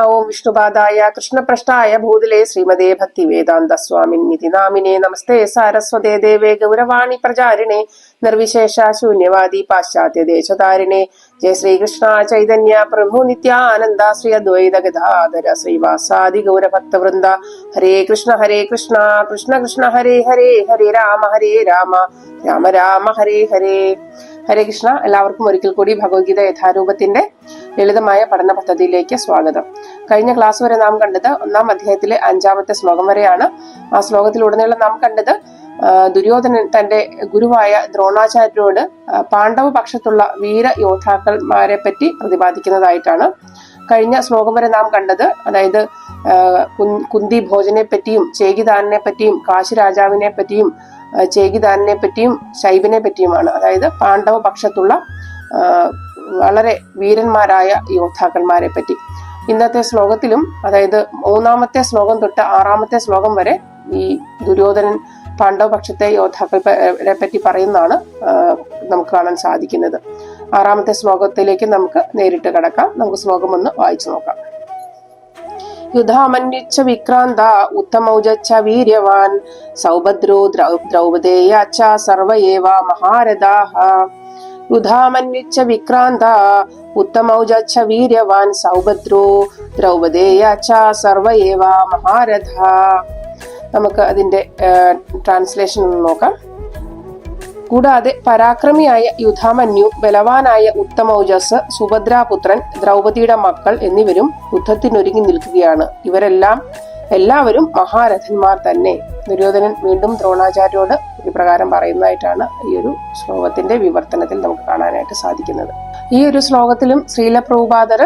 ഓം വിഷ്ണുപാദായ കൃഷ്ണപ്രഷ്ടായ ഭൂതലേ ശ്രീമതേ ഭക്തി വേദാന്ത സ്വാമിനിതി നാമിനെ നമസ്തേ സാരസ്വതേ ദേവേ ഗൗരവാണി പ്രചാരിണേ നിർവിശേഷ ശൂന്യവാദി പാശ്ചാത്യ ദേശധാരിണേ ജയ ശ്രീകൃഷ്ണ ചൈതന്യ പ്രഭു നിത്യാനന്ദ ശ്രീ അദ്വൈത ഗദാധര ശ്രീവാസാദി ഗൗരഭക്തവൃന്ദ ഹരേ കൃഷ്ണ കൃഷ്ണ കൃഷ്ണ ഹരേ ഹരേ ഹരേ രാമ രാമ രാമ ഹരേ ഹരേ. ഹരേ കൃഷ്ണ. എല്ലാവർക്കും ഒരിക്കൽ കൂടി ഭഗവത്ഗീത യഥാരൂപത്തിന്റെ ലളിതമായ പഠന പദ്ധതിയിലേക്ക് സ്വാഗതം. കഴിഞ്ഞ ക്ലാസ് വരെ നാം കണ്ടത് 1-ാം അധ്യായത്തിലെ 5-ാമത്തെ ശ്ലോകം വരെയാണ്. ആ ശ്ലോകത്തിലുടനീളം നാം കണ്ടത് ദുര്യോധനൻ തന്റെ ഗുരുവായ ദ്രോണാചാര്യരോട് പാണ്ഡവ പക്ഷത്തുള്ള വീര യോദ്ധാക്കന്മാരെ പറ്റി പ്രതിപാദിക്കുന്നതായിട്ടാണ്. കഴിഞ്ഞ ശ്ലോകം വരെ നാം കണ്ടത്, അതായത് കുന്തി ഭോജനെ പറ്റിയും ചേകിതാനെ പറ്റിയും കാശി രാജാവിനെ പറ്റിയും ചേകിതാനെ പറ്റിയും ശൈബിനെ പറ്റിയുമാണ്. അതായത് പാണ്ഡവ പക്ഷത്തുള്ള വളരെ വീരന്മാരായ യോദ്ധാക്കന്മാരെ പറ്റി. ഇന്നത്തെ ശ്ലോകത്തിലും, അതായത് 3-ാമത്തെ ശ്ലോകം തൊട്ട് 6-ാമത്തെ ശ്ലോകം വരെ ഈ ദുര്യോധനൻ പാണ്ഡവ പക്ഷത്തെ യോദ്ധാക്കളെ പറ്റി പറയുന്നതാണ് നമുക്ക് കാണാൻ സാധിക്കുന്നത്. 6-ാമത്തെ ശ്ലോകത്തിലേക്ക് നമുക്ക് നേരിട്ട് കടക്കാം. നമുക്ക് ശ്ലോകം ഒന്ന് വായിച്ചു നോക്കാം. യുധാമന്യുച്ച വിക്രാന്ത ഉത്തമൗജച്ച വീര്യവാൻ സൗഭദ്രോ ദ്രൗപദേയാച്ച സർവയേവ മഹാരഥാഃ. യുധാമന്യുച്ച വിക്രാന്ത ഉത്തമൗജച്ച വീര്യവാൻ സൗഭദ്രോ ദ്രൗപദേയാച്ച സർവയേവ മഹാരഥാഃ. നമുക്ക് അതിന്റെ ട്രാൻസ്ലേഷൻ ഒന്ന് നോക്കാം. കൂടാതെ പരാക്രമിയായ യുധാമന്യു, ബലവാനായ ഉത്തമൗജസ്, സുഭദ്രാപുത്രൻ, ദ്രൗപദിയുടെ മക്കൾ എന്നിവരും യുദ്ധത്തിനൊരുങ്ങി നിൽക്കുകയാണ്. എല്ലാവരും മഹാരഥന്മാർ തന്നെ. ദുര്യോധനൻ വീണ്ടും ദ്രോണാചാര്യോട് ഇപ്രകാരം പറയുന്നതായിട്ടാണ് ഈ ഒരു ശ്ലോകത്തിന്റെ വിവർത്തനത്തിൽ നമുക്ക് കാണാനായിട്ട് സാധിക്കുന്നത്. ഈ ഒരു ശ്ലോകത്തിലും ശ്രീല പ്രഭുപാദർ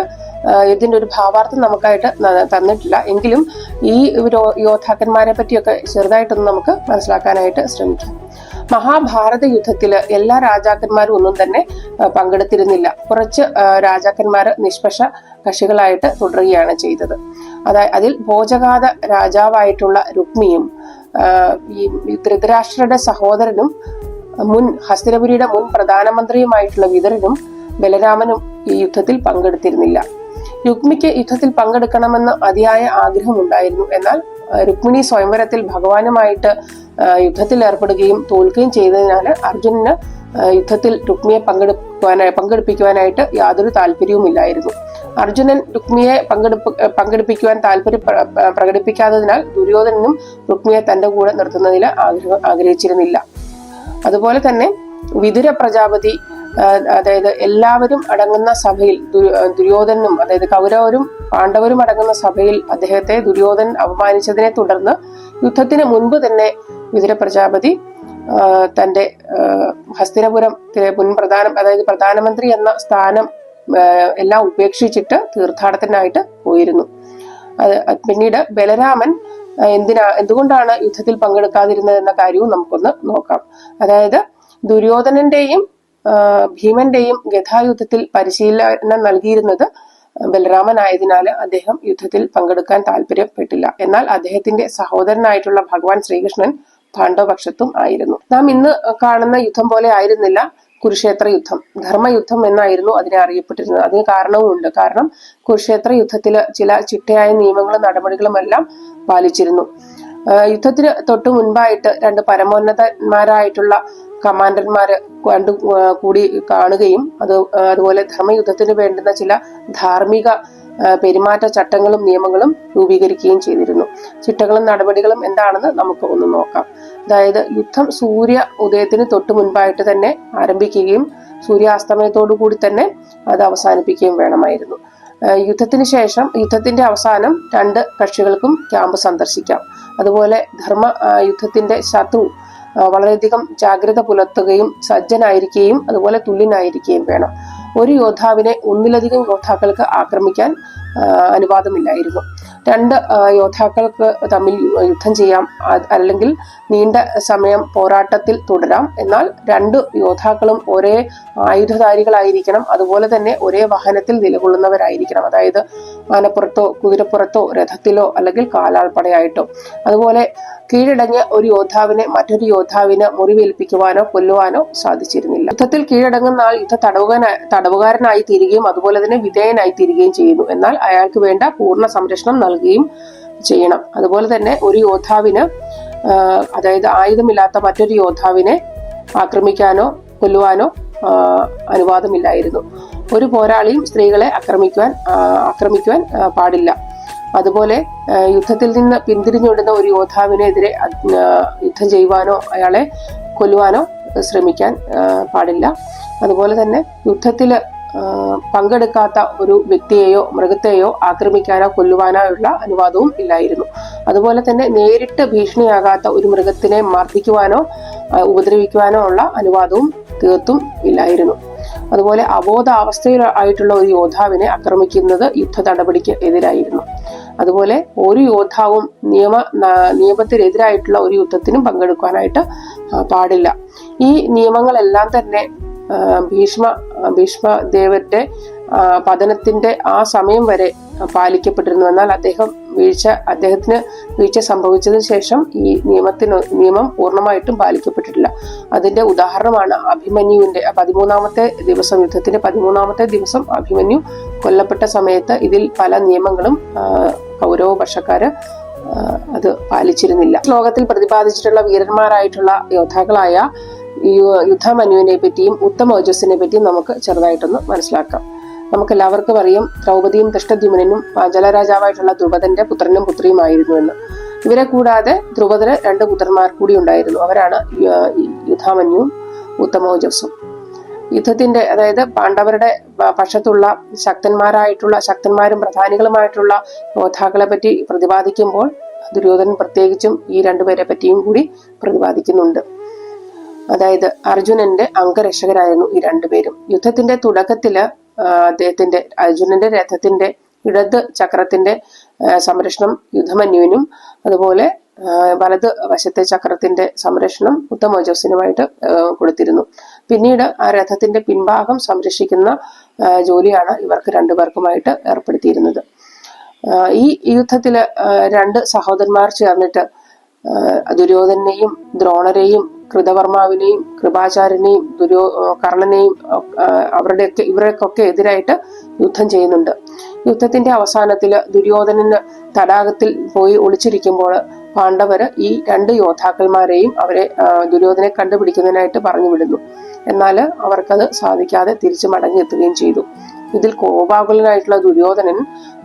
ഇതിന്റെ ഒരു ഭാവാർത്ഥം നമുക്കായിട്ട് തന്നിട്ടില്ല. എങ്കിലും ഈ യോദ്ധാക്കന്മാരെ പറ്റിയൊക്കെ ചെറുതായിട്ടൊന്ന് നമുക്ക് മനസ്സിലാക്കാനായിട്ട് ശ്രമിക്കാം. മഹാഭാരത യുദ്ധത്തില് എല്ലാ രാജാക്കന്മാരും ഒന്നും തന്നെ പങ്കെടുത്തിരുന്നില്ല. കുറച്ച് രാജാക്കന്മാർ നിഷ്പക്ഷ കക്ഷികളായിട്ട് തുടരുകയാണ് ചെയ്തത്. അതിൽ ഭോജഘാത രാജാവായിട്ടുള്ള രുക്മിയും ഈ ധൃതരാഷ്ട്രയുടെ സഹോദരനും ഹസ്തിനപുരിയുടെ മുൻ പ്രധാനമന്ത്രിയുമായിട്ടുള്ള വിതുരനും ബലരാമനും ഈ യുദ്ധത്തിൽ പങ്കെടുത്തിരുന്നില്ല. രുക്മിക്ക് യുദ്ധത്തിൽ പങ്കെടുക്കണമെന്ന് അതിയായ ആഗ്രഹമുണ്ടായിരുന്നു. എന്നാൽ രുക്മിണി സ്വയംവരത്തിൽ ഭഗവാനുമായിട്ട് യുദ്ധത്തിൽ ഏർപ്പെടുകയും തോൽക്കുകയും ചെയ്തതിനാൽ അർജുനന് യുദ്ധത്തിൽ രുക്മിയെ പങ്കെടുപ്പിക്കുവാനായിട്ട് യാതൊരു താല്പര്യവുമില്ലായിരുന്നു. അർജുനൻ രുക്മിയെ പങ്കെടുപ്പിക്കുവാൻ താല്പര്യം പ്രകടിപ്പിക്കാത്തതിനാൽ ദുര്യോധനനും രുക്മിയെ തന്റെ കൂടെ നിർത്തുന്നതിൽ ആഗ്രഹിച്ചിരുന്നില്ല. അതുപോലെ തന്നെ വിതുര പ്രജാപതി, അതായത് എല്ലാവരും അടങ്ങുന്ന സഭയിൽ ദുര്യോധനും, അതായത് കൗരവരും പാണ്ഡവരും അടങ്ങുന്ന സഭയിൽ അദ്ദേഹത്തെ ദുര്യോധനൻ അപമാനിച്ചതിനെ തുടർന്ന് യുദ്ധത്തിന് മുൻപ് തന്നെ വിതുര പ്രജാപതി തന്റെ ഹസ്തിനപുരത്തിലെ അതായത് പ്രധാനമന്ത്രി എന്ന സ്ഥാനം എല്ലാം ഉപേക്ഷിച്ചിട്ട് തീർത്ഥാടനത്തിനായിട്ട് പോയിരുന്നു. പിന്നീട് ബലരാമൻ എന്തുകൊണ്ടാണ് യുദ്ധത്തിൽ പങ്കെടുക്കാതിരുന്നത് എന്ന കാര്യവും നമുക്കൊന്ന് നോക്കാം. അതായത് ദുര്യോധനന്റെയും ഭീമന്റെയും ഗദായുദ്ധത്തിൽ പരിശീലനം നൽകിയിരുന്നത് ബലരാമനായതിനാൽ അദ്ദേഹം യുദ്ധത്തിൽ പങ്കെടുക്കാൻ താല്പര്യപ്പെട്ടില്ല. എന്നാൽ അദ്ദേഹത്തിന്റെ സഹോദരനായിട്ടുള്ള ഭഗവാൻ ശ്രീകൃഷ്ണൻ പാണ്ഡവപക്ഷത്തും ആയിരുന്നു. നാം ഇന്ന് കാണുന്ന യുദ്ധം പോലെ ആയിരുന്നില്ല കുരുക്ഷേത്ര യുദ്ധം. ധർമ്മയുദ്ധം എന്നായിരുന്നു അതിനെ അറിയപ്പെട്ടിരുന്നത്. അതിന് കാരണവുമുണ്ട്. കാരണം കുരുക്ഷേത്ര യുദ്ധത്തിൽ ചില ചിട്ടയായ നിയമങ്ങളും നടപടികളും എല്ലാം പാലിച്ചിരുന്നു. യുദ്ധത്തിന് തൊട്ടു മുൻപായിട്ട് 2 പരമോന്നതന്മാരായിട്ടുള്ള കമാൻഡർമാര് കൂടി കാണുകയും അതുപോലെ ധർമ്മയുദ്ധത്തിന് വേണ്ടുന്ന ചില ധാർമ്മിക പെരുമാറ്റ ചട്ടങ്ങളും നിയമങ്ങളും രൂപീകരിക്കുകയും ചെയ്തിരുന്നു. ചിട്ടകളും നടപടികളും എന്താണെന്ന് നമുക്ക് ഒന്ന് നോക്കാം. അതായത് യുദ്ധം സൂര്യ ഉദയത്തിന് തൊട്ടു മുൻപായിട്ട് തന്നെ ആരംഭിക്കുകയും സൂര്യാസ്തമയത്തോടു കൂടി തന്നെ അത് അവസാനിപ്പിക്കുകയും വേണമായിരുന്നു. യുദ്ധത്തിന് ശേഷം യുദ്ധത്തിന്റെ അവസാനം 2 കക്ഷികൾക്കും ക്യാമ്പ് സന്ദർശിക്കാം. അതുപോലെ ധർമ്മ യുദ്ധത്തിന്റെ ശത്രു വളരെയധികം ജാഗ്രത പുലർത്തുകയും സജ്ജനായിരിക്കുകയും അതുപോലെ തുല്യനായിരിക്കുകയും വേണം. ഒരു യോദ്ധാവിനെ ഒന്നിലധികം യോദ്ധാക്കൾക്ക് ആക്രമിക്കാൻ അനുവാദമില്ലായിരുന്നു. രണ്ട് യോദ്ധാക്കൾക്ക് തമ്മിൽ യുദ്ധം ചെയ്യാം, അല്ലെങ്കിൽ നീണ്ട സമയം പോരാട്ടത്തിൽ തുടരാം. എന്നാൽ രണ്ട് യോദ്ധാക്കളും ഒരേ ആയുധധാരികളായിരിക്കണം, അതുപോലെ തന്നെ ഒരേ വാഹനത്തിൽ നിലകൊള്ളുന്നവരായിരിക്കണം. അതായത് ആനപ്പുറത്തോ കുതിരപ്പുറത്തോ രഥത്തിലോ അല്ലെങ്കിൽ കാലാൾപ്പടയായിട്ടോ. അതുപോലെ കീഴടങ്ങിയ ഒരു യോദ്ധാവിനെ മറ്റൊരു യോദ്ധാവിന് മുറിവേൽപ്പിക്കുവാനോ കൊല്ലുവാനോ സാധിച്ചിരുന്നില്ല. യുദ്ധത്തിൽ കീഴടങ്ങുന്ന ആൾ യുദ്ധ തടവുകാരനായി തീരുകയും അതുപോലെ തന്നെ വിധേയനായി തീരുകയും ചെയ്യുന്നു. എന്നാൽ അയാൾക്ക് വേണ്ട പൂർണ്ണ സംരക്ഷണം നൽകുകയും ചെയ്യണം. അതുപോലെ തന്നെ ഒരു യോദ്ധാവിന് അതായത് ആയുധമില്ലാത്ത മറ്റൊരു യോദ്ധാവിനെ ആക്രമിക്കാനോ കൊല്ലുവാനോ അനുവാദമില്ലായിരുന്നു. ഒരു പോരാളിയും സ്ത്രീകളെ ആക്രമിക്കുവാൻ പാടില്ല. അതുപോലെ യുദ്ധത്തിൽ നിന്ന് പിന്തിരിഞ്ഞുവിടുന്ന ഒരു യോദ്ധാവിനെതിരെ യുദ്ധം ചെയ്യുവാനോ അയാളെ കൊല്ലുവാനോ ശ്രമിക്കാൻ പാടില്ല. അതുപോലെ തന്നെ യുദ്ധത്തിൽ പങ്കെടുക്കാത്ത ഒരു വ്യക്തിയെയോ മൃഗത്തെയോ ആക്രമിക്കാനോ കൊല്ലുവാനോ ഉള്ള അനുവാദവും ഇല്ലായിരുന്നു. അതുപോലെ തന്നെ നേരിട്ട് ഭീഷണിയാകാത്ത ഒരു മൃഗത്തിനെ മർദ്ദിക്കുവാനോ ഉപദ്രവിക്കുവാനോ ഉള്ള അനുവാദവും തീർത്തും ഇല്ലായിരുന്നു. അതുപോലെ അബോധാവസ്ഥയിലായിട്ടുള്ള ഒരു യോദ്ധാവിനെ ആക്രമിക്കുന്നത് യുദ്ധ നടപടിക്ക് എതിരായിരുന്നു. അതുപോലെ ഒരു യോദ്ധാവും നിയമത്തിനെതിരായിട്ടുള്ള ഒരു യുദ്ധത്തിനും പങ്കെടുക്കാനായിട്ട് പാടില്ല. ഈ നിയമങ്ങളെല്ലാം തന്നെ ഭീഷ്മദേവന്റെ പതനത്തിന്റെ ആ സമയം വരെ പാലിക്കപ്പെട്ടിരുന്നു. എന്നാൽ അദ്ദേഹത്തിന് വീഴ്ച സംഭവിച്ചതിന് ശേഷം ഈ നിയമം പൂർണ്ണമായിട്ടും പാലിക്കപ്പെട്ടിട്ടില്ല. അതിന്റെ ഉദാഹരണമാണ് അഭിമന്യുവിന്റെ യുദ്ധത്തിന്റെ 13-ാമത്തെ ദിവസം അഭിമന്യു കൊല്ലപ്പെട്ട സമയത്ത് ഇതിൽ പല നിയമങ്ങളും കൗരവപക്ഷക്കാര് അത് പാലിച്ചിരുന്നില്ല. ശ്ലോകത്തിൽ പ്രതിപാദിച്ചിട്ടുള്ള വീരന്മാരായിട്ടുള്ള യോദ്ധാക്കളായ യുദ്ധമന്യുവിനെ പറ്റിയും ഉത്തമോജസ്സിനെ പറ്റിയും നമുക്ക് ചെറുതായിട്ടൊന്ന് മനസ്സിലാക്കാം. നമുക്ക് എല്ലാവർക്കും അറിയാം, ദ്രൗപദിയും ദൃഷ്ടദ്യുമ്നനും ജലരാജാവായിട്ടുള്ള ദ്രുപദന്റെ പുത്രനും പുത്രിയുമായിരുന്നു എന്ന്. ഇവരെ കൂടാതെ ദ്രുപദന് 2 പുത്രന്മാർ കൂടി ഉണ്ടായിരുന്നു. അവരാണ് യുദ്ധാമന്യുവും ഉത്തമോജസ്സും. യുദ്ധത്തിന്റെ അതായത് പാണ്ഡവരുടെ പക്ഷത്തുള്ള ശക്തന്മാരും പ്രധാനികളുമായിട്ടുള്ള യോദ്ധാക്കളെ പറ്റി പ്രതിപാദിക്കുമ്പോൾ ദുര്യോധനൻ പ്രത്യേകിച്ചും ഈ 2 പേരെ പറ്റിയും കൂടി പ്രതിപാദിക്കുന്നുണ്ട്. അതായത് അർജുനന്റെ അംഗരക്ഷകരായിരുന്നു ഈ 2 പേരും. യുദ്ധത്തിന്റെ തുടക്കത്തില് അർജുനന്റെ രഥത്തിന്റെ ഇടത് ചക്രത്തിന്റെ സംരക്ഷണം യുദ്ധമന്യുവിനും അതുപോലെ വലത് വശത്തെ ചക്രത്തിന്റെ സംരക്ഷണം ഉത്തമോജസ്സിനുമായിട്ട് കൊടുത്തിരുന്നു. പിന്നീട് ആ രഥത്തിന്റെ പിൻഭാഗം സംരക്ഷിക്കുന്ന ജോലിയാണ് ഇവർക്ക് 2 പേർക്കുമായിട്ട് ഏർപ്പെടുത്തിയിരുന്നത്. ഈ യുദ്ധത്തില് 2 സഹോദരന്മാർ ചേർന്നിട്ട് ദുര്യോധനെയും ദ്രോണരെയും കൃതവർമാവിനെയും കൃപാചാര്യനെയും കർണനെയും ഇവർക്കൊക്കെ എതിരായിട്ട് യുദ്ധം ചെയ്യുന്നുണ്ട്. യുദ്ധത്തിന്റെ അവസാനത്തില് ദുര്യോധനന് തടാകത്തിൽ പോയി ഒളിച്ചിരിക്കുമ്പോൾ പാണ്ഡവര് ഈ 2 യോദ്ധാക്കന്മാരെയും ദുര്യോധനെ കണ്ടുപിടിക്കുന്നതിനായിട്ട് പറഞ്ഞു വിടുന്നു. എന്നാൽ അവർക്കത് സാധിക്കാതെ തിരിച്ചു മടങ്ങിയെത്തുകയും ചെയ്തു. ഇതിൽ കോപാകുലനായിട്ടുള്ള ദുര്യോധനൻ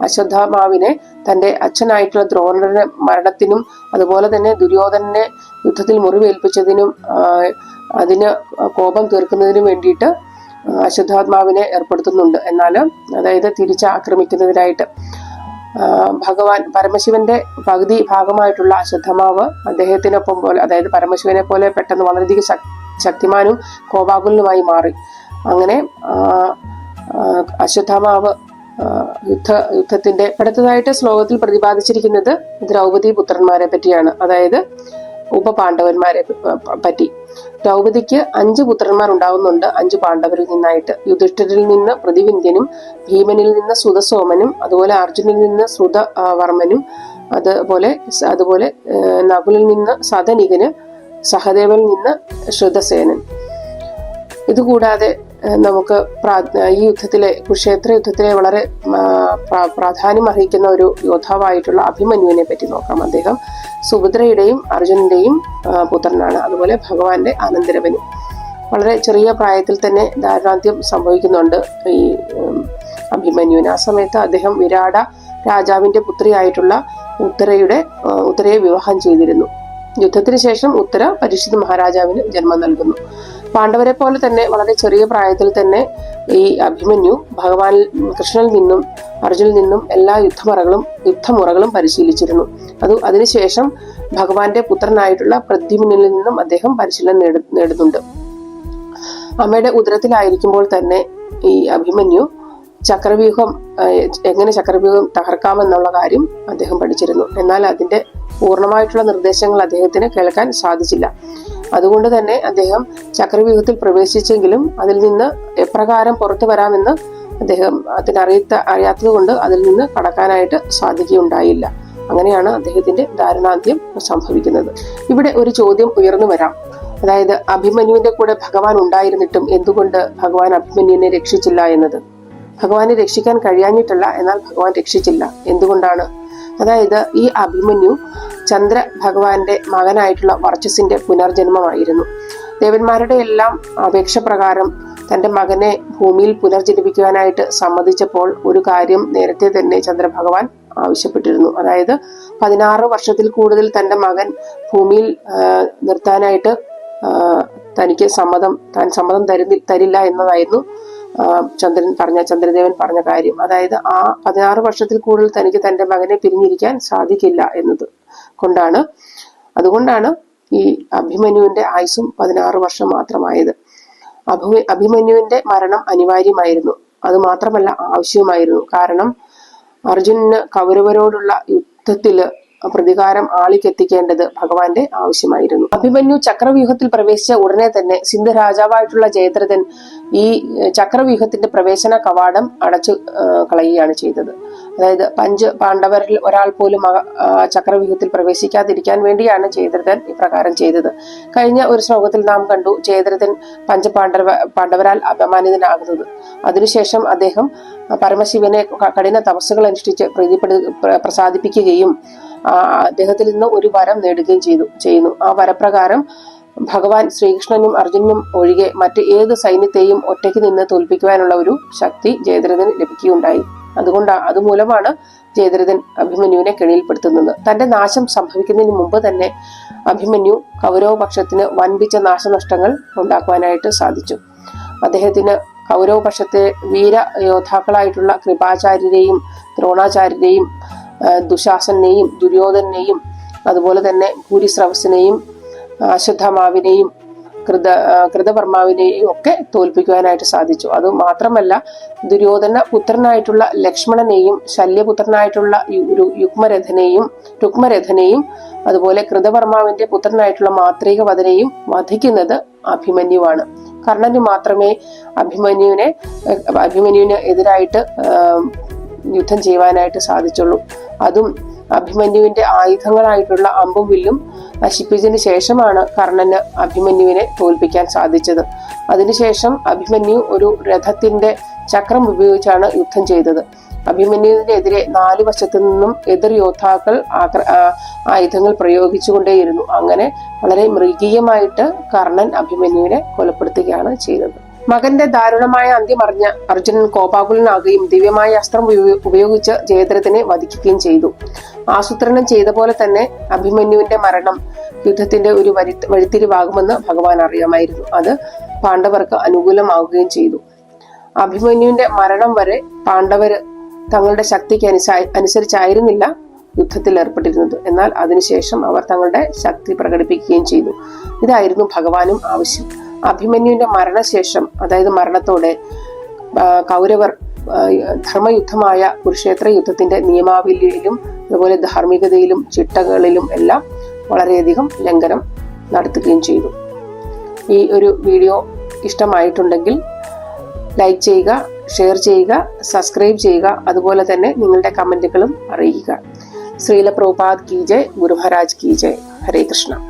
അശ്വത്ഥാമാവിനെ തന്റെ അച്ഛനായിട്ടുള്ള ദ്രോണരുടെ മരണത്തിനും അതുപോലെ തന്നെ ദുര്യോധനനെ യുദ്ധത്തിൽ മുറിവേൽപ്പിച്ചതിനും അതിന് കോപം തീർക്കുന്നതിനും വേണ്ടിയിട്ട് അശ്വത്ഥാത്മാവിനെ ഏർപ്പെടുത്തുന്നുണ്ട്. എന്നാൽ അതായത് തിരിച്ചാക്രമിക്കുന്നതിനായിട്ട് ഭഗവാൻ പരമശിവന്റെ പകുതി ഭാഗമായിട്ടുള്ള അശ്വത്ഥമാവ് അദ്ദേഹത്തിനൊപ്പം പോലെ അതായത് പരമശിവനെ പോലെ പെട്ടെന്ന് വളരെയധികം ശക്തിമാനും കോപാകുലനുമായി മാറി. അങ്ങനെ അശ്വത്ഥമാവ് യുദ്ധത്തിന്റെ അടുത്തതായിട്ട് ശ്ലോകത്തിൽ പ്രതിപാദിച്ചിരിക്കുന്നത് ദ്രൗപദി പുത്രന്മാരെ പറ്റിയാണ്. അതായത് ഉപപാണ്ഡവന്മാരെ പറ്റി. ദ്രൗപദിക്ക് 5 പുത്രന്മാർ ഉണ്ടാവുന്നുണ്ട് 5 പാണ്ഡവരിൽ നിന്നായിട്ട്. യുധിഷ്ഠിരിൽ നിന്ന് പ്രതിവിന്ധ്യനും ഭീമനിൽ നിന്ന് സുതസോമനും അതുപോലെ അർജുനിൽ നിന്ന് ശ്രുതവർമ്മനും അതുപോലെ നകുലിൽ നിന്ന് സതനികന് സഹദേവനിൽ നിന്ന് ശ്രുതസേനൻ. ഇതുകൂടാതെ നമുക്ക് ഈ കുരുക്ഷേത്ര യുദ്ധത്തിലെ വളരെ പ്രാധാന്യം അർഹിക്കുന്ന ഒരു യോദ്ധാവായിട്ടുള്ള അഭിമന്യുവിനെ പറ്റി നോക്കാം. അദ്ദേഹം സുഭദ്രയുടെയും അർജുനന്റെയും പുത്രനാണ്. അതുപോലെ ഭഗവാന്റെ അനന്തരവനും. വളരെ ചെറിയ പ്രായത്തിൽ തന്നെ ദാരുണാന്ത്യം സംഭവിക്കുന്നുണ്ട് ഈ അഭിമന്യുവിന്. ആ സമയത്ത് അദ്ദേഹം വിരാട രാജാവിന്റെ പുത്രിയായിട്ടുള്ള ഉത്തരയെ വിവാഹം ചെയ്തിരുന്നു. യുദ്ധത്തിന് ശേഷം ഉത്തര പരീക്ഷിത് മഹാരാജാവിന് ജന്മം നൽകുന്നു. പാണ്ഡവരെ പോലെ തന്നെ വളരെ ചെറിയ പ്രായത്തിൽ തന്നെ ഈ അഭിമന്യു ഭഗവാൻ കൃഷ്ണനിൽ നിന്നും അർജുനിൽ നിന്നും എല്ലാ യുദ്ധമുറകളും പരിശീലിച്ചിരുന്നു. അതിനുശേഷം ഭഗവാന്റെ പുത്രനായിട്ടുള്ള പ്രദ്യുമ്നിൽ നിന്നും അദ്ദേഹം പരിശീലനം നേടുന്നുണ്ട്. അമ്മയുടെ ഉദരത്തിലായിരിക്കുമ്പോൾ തന്നെ ഈ അഭിമന്യു ചക്രവ്യൂഹം എങ്ങനെ ചക്രവ്യൂഹം തകർക്കാമെന്നുള്ള കാര്യം അദ്ദേഹം പഠിച്ചിരുന്നു. എന്നാൽ അതിന്റെ പൂർണ്ണമായിട്ടുള്ള നിർദ്ദേശങ്ങൾ അദ്ദേഹത്തിന് കേൾക്കാൻ സാധിച്ചില്ല. അതുകൊണ്ട് തന്നെ അദ്ദേഹം ചക്രവ്യൂഹത്തിൽ പ്രവേശിച്ചെങ്കിലും അതിൽ നിന്ന് എപ്രകാരം പുറത്തു വരാമെന്ന് അദ്ദേഹം അറിയാത്തത് കൊണ്ട് അതിൽ നിന്ന് കടക്കാനായിട്ട് സാധിക്കുകയുണ്ടായില്ല. അങ്ങനെയാണ് അദ്ദേഹത്തിന്റെ ദാരുണാന്ത്യം സംഭവിക്കുന്നത്. ഇവിടെ ഒരു ചോദ്യം ഉയർന്നു വരാം. അതായത് അഭിമന്യുവിന്റെ കൂടെ ഭഗവാൻ ഉണ്ടായിരുന്നിട്ടും എന്തുകൊണ്ട് ഭഗവാൻ അഭിമന്യുവിനെ രക്ഷിച്ചില്ല എന്നത്. ഭഗവാനെ രക്ഷിക്കാൻ കഴിയാഞ്ഞിട്ടല്ല, എന്നാൽ ഭഗവാൻ രക്ഷിച്ചില്ല. എന്തുകൊണ്ടാണ്? അതായത് ഈ അഭിമന്യു ചന്ദ്ര ഭഗവാന്റെ മകനായിട്ടുള്ള വർച്ചസിന്റെ പുനർജന്മമായിരുന്നു. ദേവന്മാരുടെ എല്ലാം അപേക്ഷ പ്രകാരം തന്റെ മകനെ ഭൂമിയിൽ പുനർജനിപ്പിക്കുവാനായിട്ട് സമ്മതിച്ചപ്പോൾ ഒരു കാര്യം നേരത്തെ തന്നെ ചന്ദ്രഭഗവാൻ ആവശ്യപ്പെട്ടിരുന്നു. അതായത് 16 വർഷത്തിൽ കൂടുതൽ തന്റെ മകൻ ഭൂമിയിൽ നിർത്താനായിട്ട് താൻ സമ്മതം തരില്ല എന്നതായിരുന്നു ചന്ദ്രദേവൻ പറഞ്ഞ കാര്യം. അതായത് ആ 16 വർഷത്തിൽ കൂടുതൽ തനിക്ക് തന്റെ മകനെ പിരിഞ്ഞിരിക്കാൻ സാധിക്കില്ല എന്നത് കൊണ്ടാണ്. അതുകൊണ്ടാണ് ഈ അഭിമന്യുവിന്റെ ആയുസ്സും 16 വർഷം മാത്രമായത്. അഭിമന്യുവിന്റെ മരണം അനിവാര്യമായിരുന്നു. അത് മാത്രമല്ല ആവശ്യവുമായിരുന്നു. കാരണം അർജുനന് കൗരവരോടുള്ള യുദ്ധത്തില് പ്രതികാരം ആളിക്കെത്തിക്കേണ്ടത് ഭഗവാന്റെ ആവശ്യമായിരുന്നു. അഭിമന്യു ചക്രവ്യൂഹത്തിൽ പ്രവേശിച്ച ഉടനെ തന്നെ സിന്ധു രാജാവായിട്ടുള്ള ജയദ്രഥൻ ഈ ചക്രവ്യൂഹത്തിന്റെ പ്രവേശന കവാടം അടച്ചു കളയുകയാണ് ചെയ്തത്. അതായത് 5 പാണ്ഡവരിൽ ഒരാൾ പോലും ചക്രവ്യൂഹത്തിൽ പ്രവേശിക്കാതിരിക്കാൻ വേണ്ടിയാണ് ജയദ്രഥൻ ഇപ്രകാരം ചെയ്തത്. കഴിഞ്ഞ ഒരു ശ്ലോകത്തിൽ നാം കണ്ടു ജയദ്രഥൻ പാണ്ഡവരാൽ അപമാനിതനാകുന്നത്. അതിനുശേഷം അദ്ദേഹം പരമശിവനെ കഠിന തപസ്സുകൾ അനുഷ്ഠിച്ച് പ്രസാദിപ്പിക്കുകയും അദ്ദേഹത്തിൽ നിന്ന് ഒരു വരം നേടുകയും ചെയ്യുന്നു. ആ വരപ്രകാരം ഭഗവാൻ ശ്രീകൃഷ്ണനും അർജുനനും ഒഴികെ മറ്റ് ഏത് സൈന്യത്തെയും ഒറ്റയ്ക്ക് നിന്ന് തോൽപ്പിക്കുവാനുള്ള ഒരു ശക്തി ജയദ്രഥന് ലഭിക്കുകയുണ്ടായി. അതുമൂലമാണ് ജയദ്രഥൻ അഭിമന്യുവിനെ കെണിയിൽപ്പെടുത്തുന്നത്. തന്റെ നാശം സംഭവിക്കുന്നതിന് മുമ്പ് തന്നെ അഭിമന്യു കൗരവപക്ഷത്തിന് വൻപിച്ച നാശനഷ്ടങ്ങൾ ഉണ്ടാക്കുവാനായിട്ട് സാധിച്ചു. അദ്ദേഹത്തിന് കൗരവപക്ഷത്തെ വീരയോദ്ധാക്കളായിട്ടുള്ള കൃപാചാര്യരെയും ദ്രോണാചാര്യരെയും ദുശാസനെയും ദുര്യോധനെയും അതുപോലെ തന്നെ ഭൂരിശ്രവസിനെയും അശ്വത്ഥമാവിനെയും കൃതവർമാവിനെയും ഒക്കെ തോൽപ്പിക്കുവാനായിട്ട് സാധിച്ചു. അത് മാത്രമല്ല ദുര്യോധന പുത്രനായിട്ടുള്ള ലക്ഷ്മണനെയും ശല്യപുത്രനായിട്ടുള്ള രുക്മരഥനെയും അതുപോലെ കൃതവർമാവിന്റെ പുത്രനായിട്ടുള്ള മാത്രീകവദനെയും വധിക്കുന്നത് അഭിമന്യുവാണ്. കർണന് മാത്രമേ അഭിമന്യുവിന് എതിരായിട്ട് യുദ്ധം ചെയ്യുവാനായിട്ട് സാധിച്ചുള്ളൂ. അതും അഭിമന്യുവിന്റെ ആയുധങ്ങളായിട്ടുള്ള അമ്പും വില്ലും നശിപ്പിച്ചതിന് ശേഷമാണ് കർണന് അഭിമന്യുവിനെ തോൽപ്പിക്കാൻ സാധിച്ചത്. അതിനുശേഷം അഭിമന്യു ഒരു രഥത്തിന്റെ ചക്രം ഉപയോഗിച്ചാണ് യുദ്ധം ചെയ്തത്. അഭിമന്യുവിനെതിരെ 4 വശത്തു നിന്നും എതിർ യോദ്ധാക്കൾ ആയുധങ്ങൾ പ്രയോഗിച്ചുകൊണ്ടേയിരുന്നു. അങ്ങനെ വളരെ മൃഗീയമായിട്ട് കർണൻ അഭിമന്യുവിനെ കൊലപ്പെടുത്തുകയാണ് ചെയ്തത്. മകന്റെ ദാരുണമായ അന്ത്യമറിഞ്ഞ അർജുനൻ കോപാകുലനാകുകയും ദിവ്യമായ അസ്ത്രം ഉപയോഗിച്ച് ജയദ്രഥനെ വധിക്കുകയും ചെയ്തു. ആസൂത്രണം ചെയ്ത പോലെ തന്നെ അഭിമന്യുവിന്റെ മരണം യുദ്ധത്തിന്റെ ഒരു വഴിത്തിരിവാകുമെന്ന് ഭഗവാൻ അറിയാമായിരുന്നു. അത് പാണ്ഡവർക്ക് അനുകൂലമാവുകയും ചെയ്തു. അഭിമന്യുവിന്റെ മരണം വരെ പാണ്ഡവര് തങ്ങളുടെ ശക്തിക്ക് അനുസരിച്ചായിരുന്നില്ല യുദ്ധത്തിൽ ഏർപ്പെട്ടിരുന്നത്. എന്നാൽ അതിനുശേഷം അവർ തങ്ങളുടെ ശക്തി പ്രകടിപ്പിക്കുകയും ചെയ്തു. ഇതായിരുന്നു ഭഗവാനും ആവശ്യം. അഭിമന്യുവിന്റെ മരണശേഷം, അതായത് മരണത്തോടെ കൗരവർ ധർമ്മയുദ്ധമായ കുരുക്ഷേത്ര യുദ്ധത്തിന്റെ നിയമാവലിയിലും അതുപോലെ ധാർമ്മികതയിലും ചിട്ടകളിലും എല്ലാം വളരെയധികം ലംഘനം നടത്തുകയും ചെയ്തു. ഈ ഒരു വീഡിയോ ഇഷ്ടമായിട്ടുണ്ടെങ്കിൽ ലൈക്ക് ചെയ്യുക, ഷെയർ ചെയ്യുക, സബ്സ്ക്രൈബ് ചെയ്യുക. അതുപോലെ തന്നെ നിങ്ങളുടെ കമന്റുകളും അറിയിക്കുക. ശ്രീല പ്രഭുപാദ് കി ജയ്, ഗുരു മഹാരാജ് കി ജയ്. ഹരേ കൃഷ്ണ.